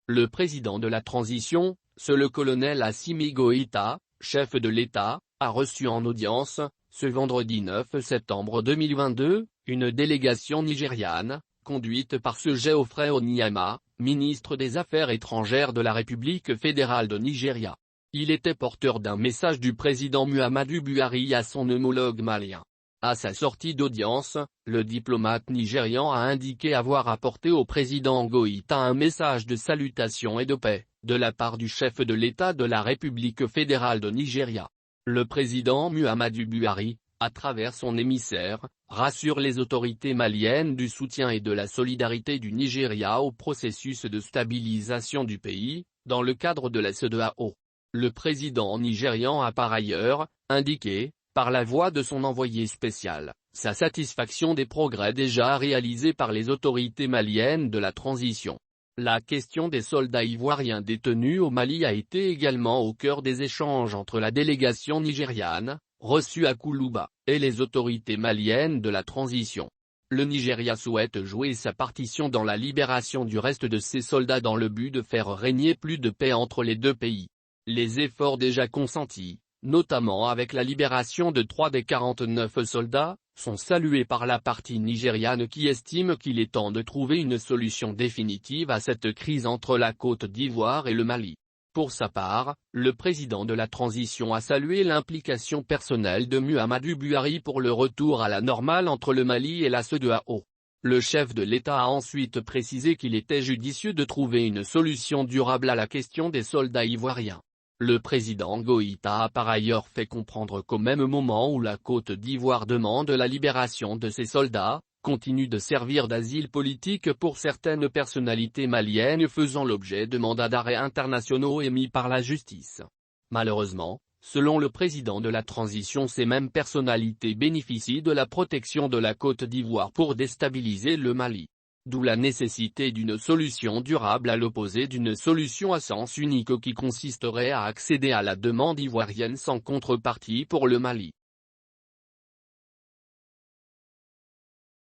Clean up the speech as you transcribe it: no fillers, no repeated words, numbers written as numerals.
Le président de la transition, le colonel Assimi Goïta, chef de l'État, a reçu en audience, ce vendredi 9 septembre 2022, une délégation nigériane, conduite par Geoffrey Onyeama, ministre des Affaires étrangères de la République fédérale de Nigeria. Il était porteur d'un message du président Muhammadu Buhari à son homologue malien. À sa sortie d'audience, le diplomate nigérian a indiqué avoir apporté au président Goïta un message de salutation et de paix, de la part du chef de l'État de la République fédérale de Nigeria. Le président Muhammadu Buhari, à travers son émissaire, rassure les autorités maliennes du soutien et de la solidarité du Nigeria au processus de stabilisation du pays, dans le cadre de la CEDEAO. Le président nigérian a par ailleurs indiqué, par la voix de son envoyé spécial, sa satisfaction des progrès déjà réalisés par les autorités maliennes de la transition. La question des soldats ivoiriens détenus au Mali a été également au cœur des échanges entre la délégation nigériane, reçue à Koulouba, et les autorités maliennes de la transition. Le Nigeria souhaite jouer sa partition dans la libération du reste de ses soldats dans le but de faire régner plus de paix entre les deux pays. Les efforts déjà consentis, notamment avec la libération de 3 des 49 soldats, sont salués par la partie nigériane qui estime qu'il est temps de trouver une solution définitive à cette crise entre la Côte d'Ivoire et le Mali. Pour sa part, le président de la transition a salué l'implication personnelle de Muhammadu Buhari pour le retour à la normale entre le Mali et la CEDEAO. Le chef de l'État a ensuite précisé qu'il était judicieux de trouver une solution durable à la question des soldats ivoiriens. Le président Goïta a par ailleurs fait comprendre qu'au même moment où la Côte d'Ivoire demande la libération de ses soldats, continue de servir d'asile politique pour certaines personnalités maliennes faisant l'objet de mandats d'arrêt internationaux émis par la justice. Malheureusement, selon le président de la transition, ces mêmes personnalités bénéficient de la protection de la Côte d'Ivoire pour déstabiliser le Mali. D'où la nécessité d'une solution durable à l'opposé d'une solution à sens unique qui consisterait à accéder à la demande ivoirienne sans contrepartie pour le Mali.